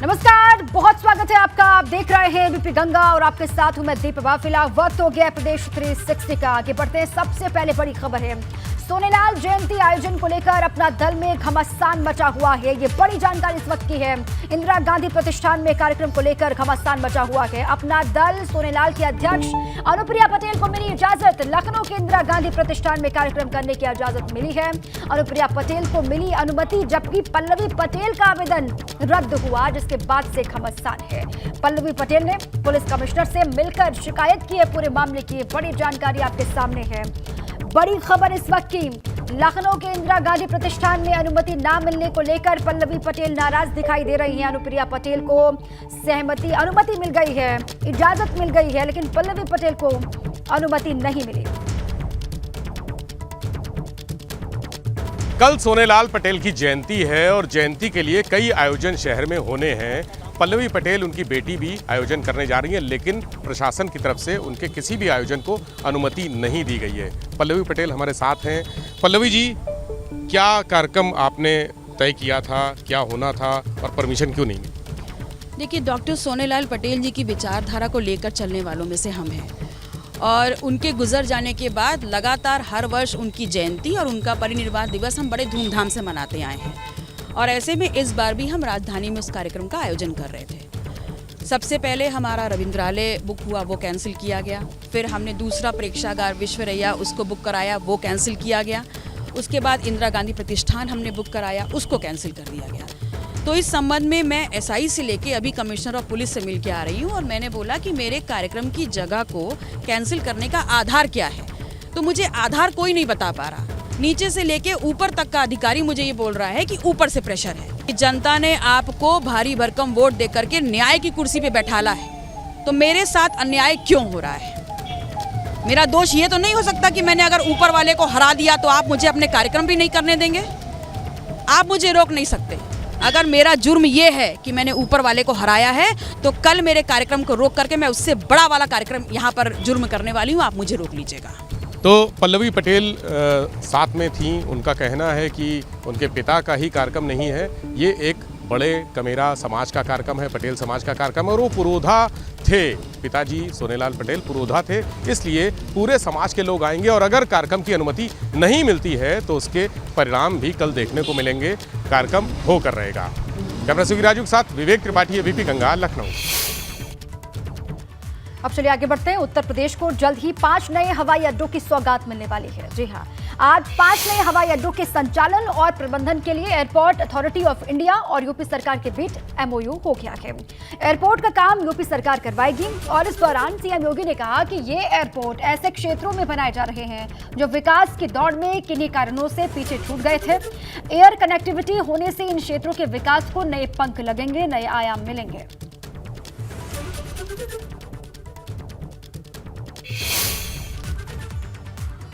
नमस्कार, बहुत स्वागत है आपका। आप देख रहे हैं बीपी गंगा और आपके साथ हूं मैं दीप वाफिला। वक्त हो गया प्रदेश 360 का। आगे बढ़ते हैं, सबसे पहले बड़ी खबर है, सोनेलाल जयंती आयोजन को लेकर अपना दल में घमासान मचा हुआ है। ये बड़ी जानकारी इस वक्त की है। इंदिरा गांधी प्रतिष्ठान में कार्यक्रम को लेकर घमासान मचा हुआ है। अपना दल सोनेलाल की अध्यक्ष अनुप्रिया पटेल को मिली इजाजत। लखनऊ के इंदिरा गांधी प्रतिष्ठान में कार्यक्रम करने की इजाजत मिली है। अनुप्रिया पटेल को मिली अनुमति, जबकि पल्लवी पटेल का आवेदन रद्द हुआ, जिसके बाद से घमासान है। पल्लवी पटेल ने पुलिस कमिश्नर से मिलकर शिकायत की है। पूरे मामले की बड़ी जानकारी आपके सामने है। बड़ी खबर इस वक्त की, लखनऊ के इंदिरा गांधी प्रतिष्ठान में अनुमति ना मिलने को लेकर पल्लवी पटेल नाराज दिखाई दे रही हैं। अनुप्रिया पटेल को अनुमति मिल गई है, इजाजत मिल गई है, लेकिन पल्लवी पटेल को अनुमति नहीं मिली। कल सोनेलाल पटेल की जयंती है और जयंती के लिए कई आयोजन शहर में होने हैं। पल्लवी पटेल, उनकी बेटी, भी आयोजन करने जा रही हैं, लेकिन प्रशासन की तरफ से उनके किसी भी आयोजन को अनुमति नहीं दी गई है। पल्लवी पटेल हमारे साथ हैं। पल्लवी जी, क्या कार्यक्रम आपने तय किया था, क्या होना था और परमिशन क्यों नहीं मिली? देखिए, डॉक्टर सोनेलाल पटेल जी की विचारधारा को लेकर चलने वालों में से हम हैं और उनके गुजर जाने के बाद लगातार हर वर्ष उनकी जयंती और उनका परिनिर्वाण दिवस हम बड़े धूमधाम से मनाते आए हैं। और ऐसे में इस बार भी हम राजधानी में उस कार्यक्रम का आयोजन कर रहे थे। सबसे पहले हमारा रविंद्रालय बुक हुआ, वो कैंसिल किया गया। फिर हमने दूसरा प्रेक्षागार विश्वरैया उसको बुक कराया, वो कैंसिल किया गया। उसके बाद इंदिरा गांधी प्रतिष्ठान हमने बुक कराया, उसको कैंसिल कर दिया गया। तो इस संबंध में मैं एसआई से लेके अभी कमिश्नर ऑफ पुलिस से मिल के आ रही हूँ और मैंने बोला कि मेरे कार्यक्रम की जगह को कैंसिल करने का आधार क्या है। तो मुझे आधार कोई नहीं बता पा रहा। नीचे से लेके ऊपर तक का अधिकारी मुझे ये बोल रहा है कि ऊपर से प्रेशर है कि जनता ने आपको भारी भरकम वोट दे करके न्याय की कुर्सी पे बैठाला है, तो मेरे साथ अन्याय क्यों हो रहा है? मेरा दोष ये तो नहीं हो सकता कि मैंने अगर ऊपर वाले को हरा दिया तो आप मुझे अपने कार्यक्रम भी नहीं करने देंगे। आप मुझे रोक नहीं सकते। अगर मेरा जुर्म ये है कि मैंने ऊपर वाले को हराया है तो कल मेरे कार्यक्रम को रोक करके मैं उससे बड़ा वाला कार्यक्रम यहाँ पर जुर्म करने वाली हूँ। आप मुझे रोक लीजिएगा। तो पल्लवी पटेल साथ में थी, उनका कहना है कि उनके पिता का ही कार्यक्रम नहीं है, ये एक बड़े कमेरा समाज का कार्यक्रम है, पटेल समाज का कार्यक्रम है और वो पुरोधा थे। पिताजी सोनेलाल पटेल पुरोधा थे, इसलिए पूरे समाज के लोग आएंगे और अगर कार्यक्रम की अनुमति नहीं मिलती है तो उसके परिणाम भी कल देखने को मिलेंगे। कार्यक्रम होकर रहेगा। कैमरा से राजू के साथ विवेक त्रिपाठी, बीपी गंगा, लखनऊ। अब चलिए आगे बढ़ते हैं। उत्तर प्रदेश को जल्द ही 5 नए हवाई अड्डों की सौगात मिलने वाली है। जी हां, आज 5 नए हवाई अड्डों के संचालन और प्रबंधन के लिए एयरपोर्ट अथॉरिटी ऑफ इंडिया और यूपी सरकार के बीच एमओयू हो गया है। एयरपोर्ट का काम यूपी सरकार करवाएगी और इस दौरान सीएम योगी ने कहा कि ये एयरपोर्ट ऐसे क्षेत्रों में बनाए जा रहे हैं जो विकास की दौड़ में किन्हीं कारणों से पीछे छूट गए थे। एयर कनेक्टिविटी होने से इन क्षेत्रों के विकास को नए पंख लगेंगे, नए आयाम मिलेंगे।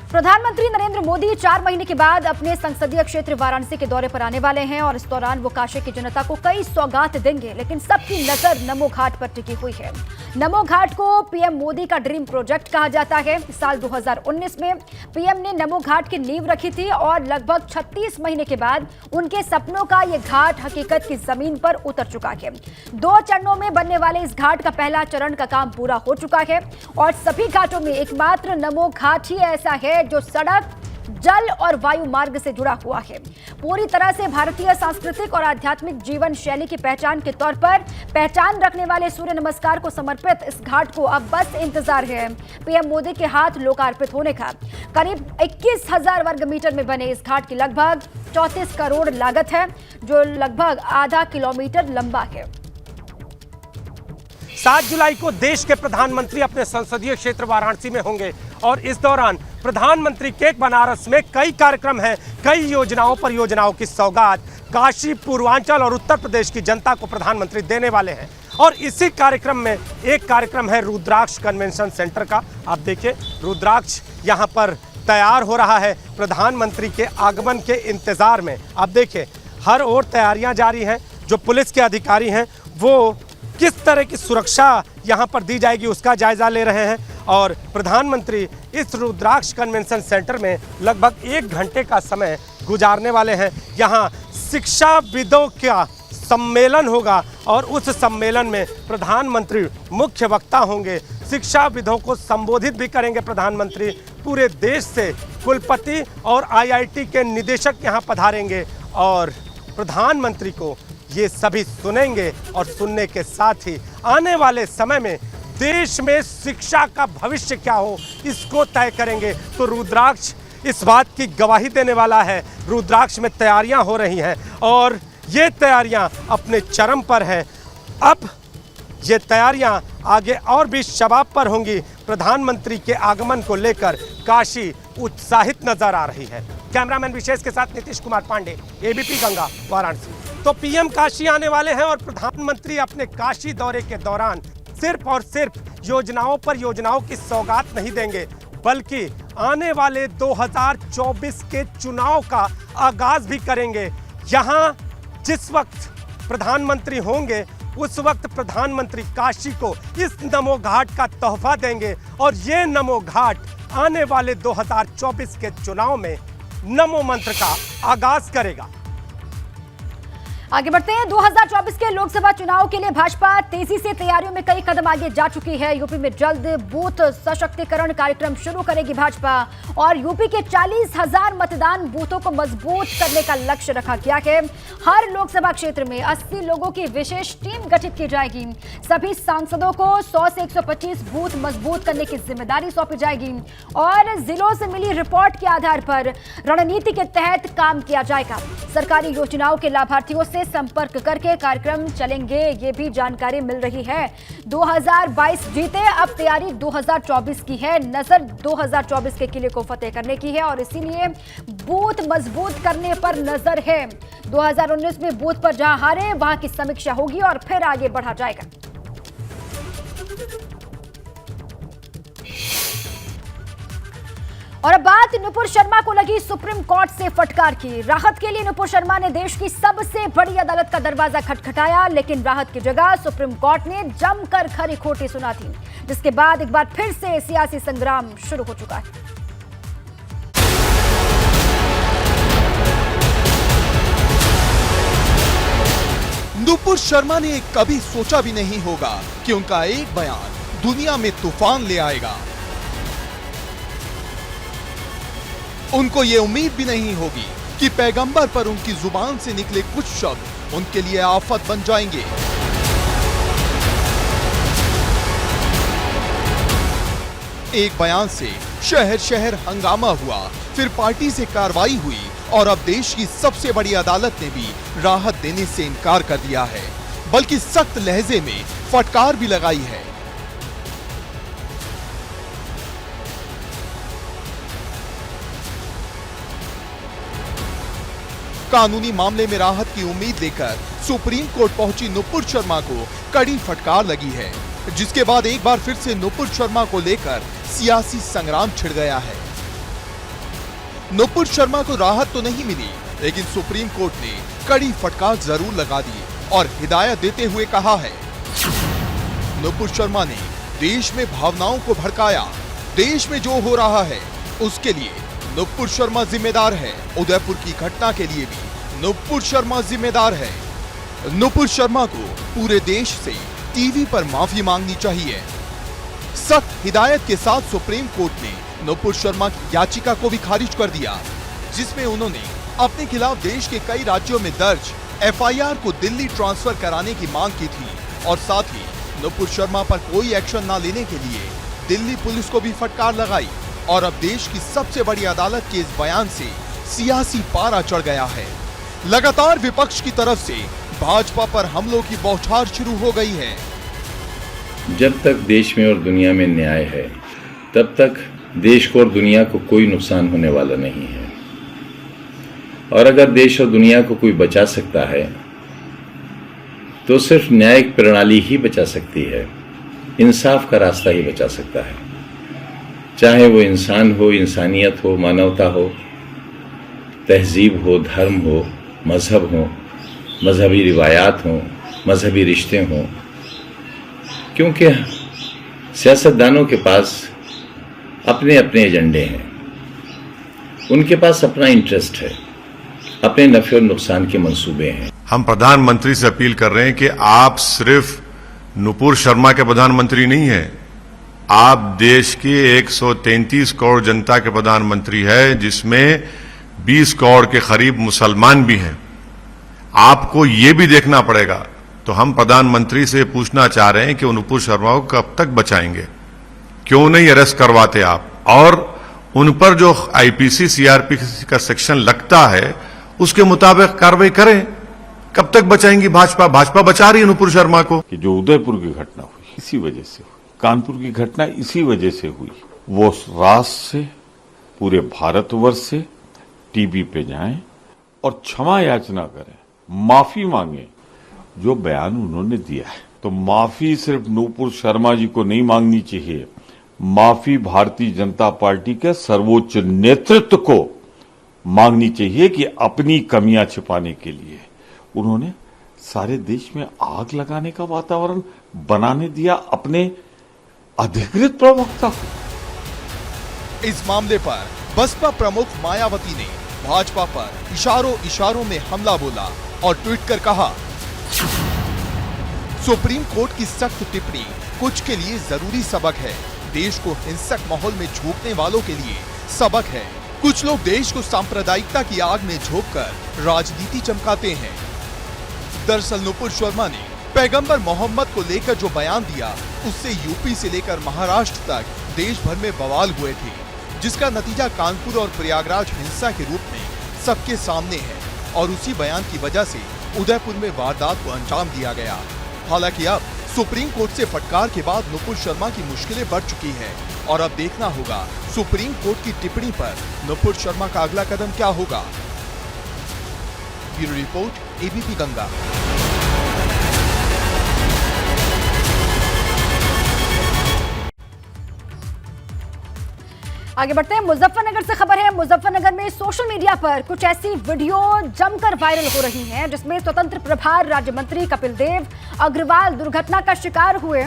प्रधानमंत्री नरेंद्र मोदी 4 महीने के बाद अपने संसदीय क्षेत्र वाराणसी के दौरे पर आने वाले हैं और इस दौरान वो काशी की जनता को कई सौगात देंगे, लेकिन सबकी नजर नमो घाट पर टिकी हुई है। नमो घाट को पीएम मोदी का ड्रीम प्रोजेक्ट कहा जाता है। साल 2019 में पीएम ने नमो घाट की नींव रखी थी और लगभग 36 महीने के बाद उनके सपनों का ये घाट हकीकत की जमीन पर उतर चुका है। 2 चरणों में बनने वाले इस घाट का पहला चरण का काम पूरा हो चुका है और सभी घाटों में एकमात्र नमो घाट ही ऐसा है जो सड़क, जल और वायु मार्ग से जुड़ा हुआ है। पूरी तरह से भारतीय सांस्कृतिक और आध्यात्मिक जीवन शैली की पहचान के तौर पर पहचान रखने वाले सूर्य नमस्कार को समर्पित इस घाट को अब बस इंतजार है पीएम मोदी के हाथ लोकार्पित होने का। करीब 21,000 वर्ग मीटर में बने इस घाट की लगभग 34 करोड़ लागत है, जो लगभग आधा किलोमीटर लंबा है। 7 जुलाई को देश के प्रधानमंत्री अपने संसदीय क्षेत्र वाराणसी में होंगे और इस दौरान प्रधानमंत्री के बनारस में कई कार्यक्रम हैं, कई परियोजनाओं की सौगात काशी, पूर्वांचल और उत्तर प्रदेश की जनता को प्रधानमंत्री देने वाले हैं। और इसी कार्यक्रम में एक कार्यक्रम है रुद्राक्ष कन्वेंशन सेंटर का। आप देखिए, रुद्राक्ष यहाँ पर तैयार हो रहा है प्रधानमंत्री के आगमन के इंतजार में। आप देखिए, हर ओर तैयारियां जारी हैं। जो पुलिस के अधिकारी हैं वो किस तरह की सुरक्षा यहाँ पर दी जाएगी उसका जायजा ले रहे हैं और प्रधानमंत्री इस रुद्राक्ष कन्वेंशन सेंटर में लगभग 1 घंटे का समय गुजारने वाले हैं। यहाँ शिक्षाविदों का सम्मेलन होगा और उस सम्मेलन में प्रधानमंत्री मुख्य वक्ता होंगे। शिक्षाविदों को संबोधित भी करेंगे प्रधानमंत्री। पूरे देश से कुलपति और आईआईटी के निदेशक यहाँ पधारेंगे और प्रधानमंत्री को ये सभी सुनेंगे और सुनने के साथ ही आने वाले समय में देश में शिक्षा का भविष्य क्या हो इसको तय करेंगे। तो रुद्राक्ष इस बात की गवाही देने वाला है। रुद्राक्ष में तैयारियां हो रही हैं और ये तैयारियां अपने चरम पर हैं। अब ये तैयारियां आगे और भी शबाब पर होंगी। प्रधानमंत्री के आगमन को लेकर काशी उत्साहित नजर आ रही है। कैमरामैन विशेष के साथ नीतीश कुमार पांडे, एबीपी गंगा, वाराणसी। तो पीएम काशी आने वाले हैं और प्रधानमंत्री अपने काशी दौरे के दौरान सिर्फ और सिर्फ योजनाओं की सौगात नहीं देंगे, बल्कि आने वाले 2024 के चुनाव का आगाज भी करेंगे। यहाँ जिस वक्त प्रधानमंत्री होंगे उस वक्त प्रधानमंत्री काशी को इस नमो घाट का तोहफा देंगे और ये नमो घाट आने वाले 2024 के चुनाव में नमो मंत्र का आगाज करेगा। आगे बढ़ते हैं। 2024 के लोकसभा चुनाव के लिए भाजपा तेजी से तैयारियों में कई कदम आगे जा चुकी है। यूपी में जल्द बूथ सशक्तिकरण कार्यक्रम शुरू करेगी भाजपा और यूपी के 40,000 मतदान बूथों को मजबूत करने का लक्ष्य रखा गया है। हर लोकसभा क्षेत्र में 80 लोगों की विशेष टीम गठित की जाएगी। सभी सांसदों को 100 से 125 बूथ मजबूत करने की जिम्मेदारी सौंपी जाएगी और जिलों से मिली रिपोर्ट के आधार पर रणनीति के तहत काम किया जाएगा। सरकारी योजनाओं के लाभार्थियों से संपर्क करके कार्यक्रम चलेंगे, ये भी जानकारी मिल रही है। 2022 जीते, अब तैयारी 2024 की है। नजर 2024 के किले को फतेह करने की है और इसीलिए बूथ मजबूत करने पर नजर है। 2019 में बूथ पर जहां हारे वहां की समीक्षा होगी और फिर आगे बढ़ा जाएगा। और अब बात नुपुर शर्मा को लगी सुप्रीम कोर्ट से फटकार की। राहत के लिए नुपुर शर्मा ने देश की सबसे बड़ी अदालत का दरवाजा खटखटाया, लेकिन राहत की जगह सुप्रीम कोर्ट ने जमकर खरी खोटी सुना थी, जिसके बाद एक बार फिर से सियासी संग्राम शुरू हो चुका है। नुपुर शर्मा ने कभी सोचा भी नहीं होगा कि उनका एक बयान दुनिया में तूफान ले आएगा। उनको ये उम्मीद भी नहीं होगी कि पैगंबर पर उनकी जुबान से निकले कुछ शब्द उनके लिए आफत बन जाएंगे। एक बयान से शहर शहर हंगामा हुआ, फिर पार्टी से कार्रवाई हुई और अब देश की सबसे बड़ी अदालत ने भी राहत देने से इनकार कर दिया है, बल्कि सख्त लहजे में फटकार भी लगाई है। कानूनी मामले में राहत की उम्मीद लेकर सुप्रीम कोर्ट पहुंची नुपुर शर्मा को कड़ी फटकार लगी है, जिसके बाद एक बार फिर से नुपुर शर्मा को लेकर सियासी संग्राम छिड़ गया है। नुपुर शर्मा को राहत तो नहीं मिली, लेकिन सुप्रीम कोर्ट ने कड़ी फटकार जरूर लगा दी और हिदायत देते हुए कहा है, नुपुर शर्मा ने देश में भावनाओं को भड़काया। देश में जो हो रहा है उसके लिए नुपुर शर्मा जिम्मेदार है। उदयपुर की घटना के लिए भी नुपुर शर्मा जिम्मेदार है। नुपुर शर्मा को पूरे देश से टीवी पर माफी मांगनी चाहिए। सख्त हिदायत के साथ सुप्रीम कोर्ट ने नुपुर शर्मा की याचिका को भी खारिज कर दिया, जिसमें उन्होंने अपने खिलाफ देश के कई राज्यों में दर्ज एफआईआर को दिल्ली ट्रांसफर कराने की मांग की थी और साथ ही नुपुर शर्मा पर कोई एक्शन न लेने के लिए दिल्ली पुलिस को भी फटकार लगाई। और अब देश की सबसे बड़ी अदालत के इस बयान से सियासी पारा चढ़ गया है। लगातार विपक्ष की तरफ से भाजपा पर हमलों की बौछार शुरू हो गई है। जब तक देश में और दुनिया में न्याय है, तब तक देश को और दुनिया को कोई नुकसान होने वाला नहीं है। और अगर देश और दुनिया को कोई बचा सकता है तो सिर्फ न्यायिक प्रणाली ही बचा सकती है, इंसाफ का रास्ता ही बचा सकता है। चाहे वो इंसान हो, इंसानियत हो, मानवता हो, तहजीब हो, धर्म हो, मजहब हो, मजहबी रिवायात हो, मजहबी रिश्ते हों। क्योंकि सियासतदानों के पास अपने अपने एजेंडे हैं, उनके पास अपना इंटरेस्ट है, अपने नफ़े और नुकसान के मंसूबे हैं। हम प्रधानमंत्री से अपील कर रहे हैं कि आप सिर्फ नुपुर शर्मा के प्रधानमंत्री नहीं हैं, आप देश के 133 करोड़ जनता के प्रधानमंत्री हैं, जिसमें 20 करोड़ के करीब मुसलमान भी हैं। आपको ये भी देखना पड़ेगा। तो हम प्रधानमंत्री से पूछना चाह रहे हैं कि नुपुर शर्मा को कब तक बचाएंगे, क्यों नहीं अरेस्ट करवाते आप, और उन पर जो आईपीसी सीआरपीसी का सेक्शन लगता है उसके मुताबिक कार्रवाई करें। कब तक बचाएंगी भाजपा? भाजपा बचा रही है नुपुर शर्मा को। कि जो उदयपुर की घटना हुई इसी वजह से हुई, कानपुर की घटना इसी वजह से हुई। वो राष्ट्र से, पूरे भारतवर्ष से टीवी पे जाएं और क्षमा याचना करें, माफी मांगे जो बयान उन्होंने दिया है। तो माफी सिर्फ नुपुर शर्मा जी को नहीं मांगनी चाहिए, माफी भारतीय जनता पार्टी के सर्वोच्च नेतृत्व को मांगनी चाहिए कि अपनी कमियां छिपाने के लिए उन्होंने सारे देश में आग लगाने का वातावरण बनाने दिया अपने अधिकृत प्रवक्ता को। इस मामले पर बसपा प्रमुख मायावती ने भाजपा पर इशारों में हमला बोला और ट्वीट कर कहा, सुप्रीम कोर्ट की सख्त टिप्पणी कुछ के लिए जरूरी सबक है, देश को हिंसक माहौल में झोंकने वालों के लिए सबक है। कुछ लोग देश को सांप्रदायिकता की आग में झोंककर राजनीति चमकाते हैं। दरअसल नुपुर शर्मा ने पैगंबर मोहम्मद को लेकर जो बयान दिया, उससे यूपी से लेकर महाराष्ट्र तक देश भर में बवाल हुए थे, जिसका नतीजा कानपुर और प्रयागराज हिंसा के रूप में सबके सामने है। और उसी बयान की वजह से उदयपुर में वारदात को अंजाम दिया गया। हालांकि अब सुप्रीम कोर्ट से फटकार के बाद नुपुर शर्मा की मुश्किलें बढ़ चुकी है और अब देखना होगा सुप्रीम कोर्ट की टिप्पणी पर नुपुर शर्मा का अगला कदम क्या होगा। Bureau report, ABP Ganga. आगे बढ़ते हैं, मुजफ्फरनगर से खबर है। मुजफ्फरनगर में सोशल मीडिया पर कुछ ऐसी वीडियो जमकर वायरल हो रही हैं जिसमें स्वतंत्र प्रभार राज्य मंत्री कपिल देव अग्रवाल दुर्घटना का शिकार हुए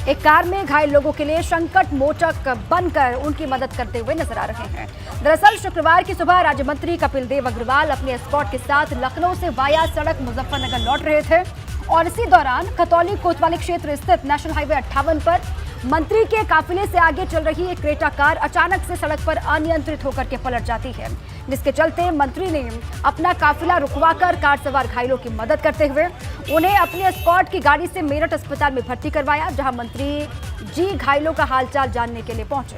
एक कार में घायल लोगों के लिए संकट मोचक बनकर उनकी मदद करते हुए नजर आ रहे हैं। दरअसल शुक्रवार की सुबह राज्य मंत्री कपिल देव अग्रवाल अपने एस्कॉर्ट के साथ लखनऊ से वाया सड़क मुजफ्फरनगर लौट रहे थे और इसी दौरान खतौली कोतवाली क्षेत्र स्थित नेशनल हाईवे 58 पर मंत्री के काफिले से आगे चल रही एक क्रेटा कार अचानक से सड़क पर अनियंत्रित होकर के पलट जाती है, जिसके चलते मंत्री ने अपना काफिला रुकवाकर कार सवार घायलों की मदद करते हुए उन्हें अपने एस्कॉर्ट की गाड़ी से मेरठ अस्पताल में भर्ती करवाया, जहां मंत्री जी घायलों का हालचाल जानने के लिए पहुंचे।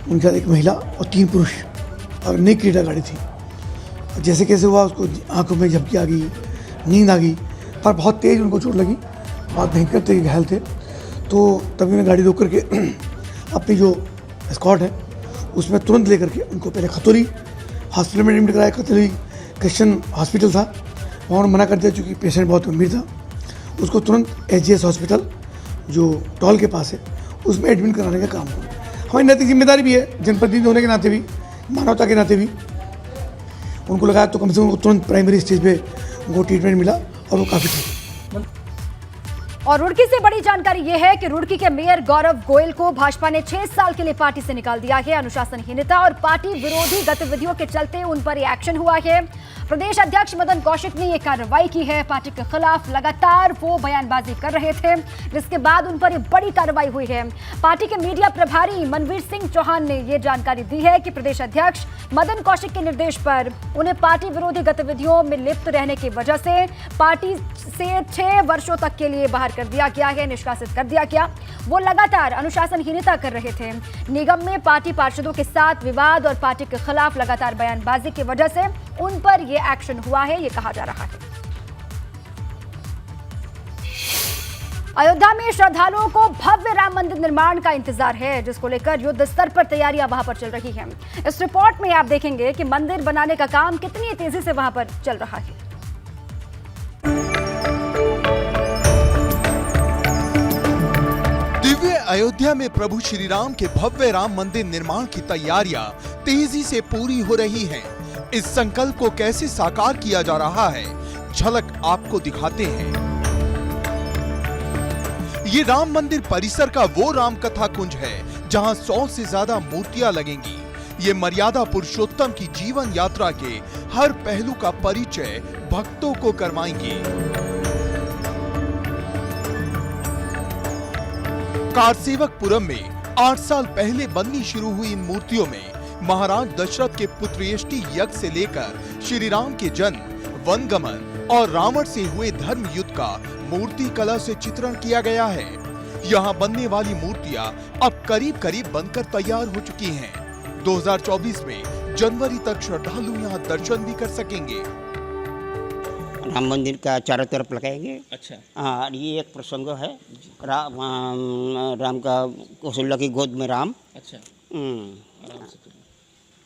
उनके साथ एक महिला और 3 पुरुष और नई क्रेटा गाड़ी थी। जैसे कैसे हुआ उसको आंखों में झपकी आ गई, नींद आ गई, पर बहुत तेज उनको चोट लगी, बहुत भयंकर थे, घायल थे। तो तभी उन्हें गाड़ी रोक करके अपनी जो एस्कॉर्ट है उसमें तुरंत लेकर के उनको पहले खतौली हॉस्पिटल में एडमिट कराया। खतौली क्रिश्चियन हॉस्पिटल था, वहाँ मना कर दिया चूँकि पेशेंट बहुत गंभीर था। उसको तुरंत एसजीएस हॉस्पिटल जो टॉल के पास है उसमें एडमिट कराने का काम हुआ। हमारी नैतिक जिम्मेदारी भी है, जनप्रतिनिधि होने के नाते भी, मानवता के नाते भी उनको लगाया तो कम से कम उनको तुरंत प्राइमरी स्टेज पे उनको ट्रीटमेंट मिला और वो काफ़ी ठीक। और रुड़की से बड़ी जानकारी यह है कि रुड़की के मेयर गौरव गोयल को भाजपा ने 6 साल के लिए पार्टी से निकाल दिया है। अनुशासनहीनता और पार्टी विरोधी गतिविधियों के चलते उन पर ये एक्शन हुआ है। प्रदेश अध्यक्ष मदन कौशिक ने ये कार्रवाई की है। पार्टी के खिलाफ लगातार वो बयानबाजी कर रहे थे, जिसके बाद उन पर ये बड़ी कार्रवाई हुई है। पार्टी के मीडिया प्रभारी मनवीर सिंह चौहान ने ये जानकारी दी है कि प्रदेश अध्यक्ष मदन कौशिक के निर्देश पर उन्हें पार्टी विरोधी गतिविधियों में लिप्त रहने की वजह से पार्टी से 6 वर्षों तक के लिए बाहर कर दिया गया है, निष्कासित कर दिया गया। वो लगातार अनुशासनहीनता कर रहे थे। निगम में पार्टी पार्षदों के साथ विवाद और पार्टी के खिलाफ लगातार बयानबाजी की वजह से उन पर यह एक्शन हुआ है, ये कहा जा रहा है। अयोध्या में श्रद्धालुओं को भव्य राम मंदिर निर्माण का इंतजार है, जिसको लेकर युद्ध स्तर पर तैयारियां वहां पर चल रही हैं। इस रिपोर्ट में आप देखेंगे कि मंदिर बनाने का काम कितनी तेजी से वहां पर चल रहा है। दिव्य अयोध्या में प्रभु श्री राम के भव्य राम मंदिर निर्माण की तैयारियां तेजी से पूरी हो रही हैं। इस संकल्प को कैसे साकार किया जा रहा है, झलक आपको दिखाते हैं। ये राम मंदिर परिसर का वो राम कथा कुंज है जहां 100 से ज्यादा मूर्तियां लगेंगी। ये मर्यादा पुरुषोत्तम की जीवन यात्रा के हर पहलू का परिचय भक्तों को करवाएंगी। कारसेवकपुरम में 8 साल पहले बननी शुरू हुई इन मूर्तियों में महाराज दशरथ के पुत्रेष्टि यज्ञ से लेकर श्री राम के जन्म, वनगमन और रावण से हुए धर्म युद्ध का मूर्ति कला से चित्रण किया गया है। यहाँ बनने वाली मूर्तियां अब करीब करीब बनकर तैयार हो चुकी हैं। 2024 में जनवरी तक श्रद्धालु यहाँ दर्शन भी कर सकेंगे। राम मंदिर का चारों तरफ लगाएंगे। अच्छा। हाँ, ये एक प्रसंग है। राम का कौशल्या की गोद में राम। अच्छा।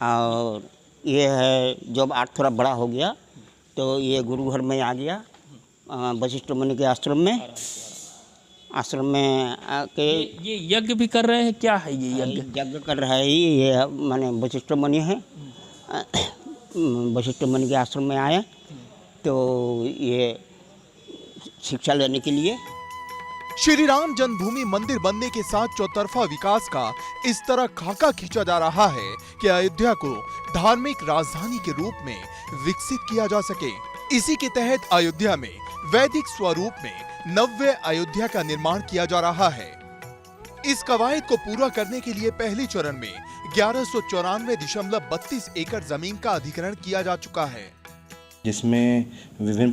और ये है जब थोड़ा बड़ा हो गया तो ये गुरु घर में आ गया, वशिष्ठ मुनि के आश्रम में आके। ये यज्ञ भी कर रहे हैं, क्या है ये यज्ञ? यज्ञ कर रहा है ये माने वशिष्ठ मुनि है, वशिष्ठ मुनि के आश्रम में आए तो ये शिक्षा लेने के लिए। श्री राम जन्मभूमि मंदिर बनने के साथ चौतरफा विकास का इस तरह खाका खींचा जा रहा है कि अयोध्या को धार्मिक राजधानी के रूप में विकसित किया जा सके। इसी के तहत अयोध्या में वैदिक स्वरूप में नव्य अयोध्या का निर्माण किया जा रहा है। इस कवायद को पूरा करने के लिए पहले चरण में 1194.32 एकड़ जमीन का अधिग्रहण किया जा चुका है, जिसमें विभिन्न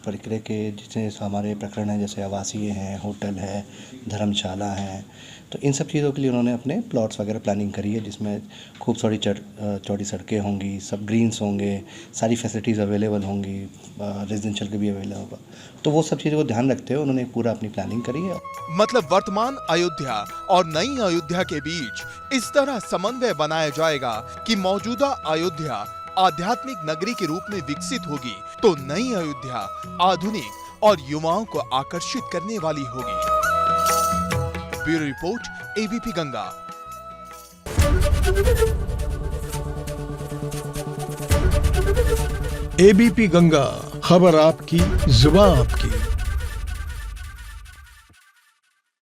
प्रक्रिया के जैसे हमारे प्रकरण हैं, जैसे आवासीय हैं, होटल है, धर्मशाला है। तो इन सब चीज़ों के लिए उन्होंने अपने प्लॉट्स वगैरह प्लानिंग करी है, जिसमें खूब चौड़ी सड़कें होंगी, सब ग्रीन्स होंगे, सारी फैसिलिटीज़ अवेलेबल होंगी, रेजिडेंशियल के भी अवेलेबल होगा। तो वो सब चीज़ों को ध्यान रखते हुए उन्होंने पूरा अपनी प्लानिंग करी है। मतलब वर्तमान अयोध्या और नई अयोध्या के बीच इस तरह समन्वय बनाया जाएगा कि मौजूदा अयोध्या आध्यात्मिक नगरी के रूप में विकसित होगी तो नई अयोध्या आधुनिक और युवाओं को आकर्षित करने वाली होगी। Bureau report, ABP Ganga. ABP Ganga, खबर आपकी, जुबान आपकी।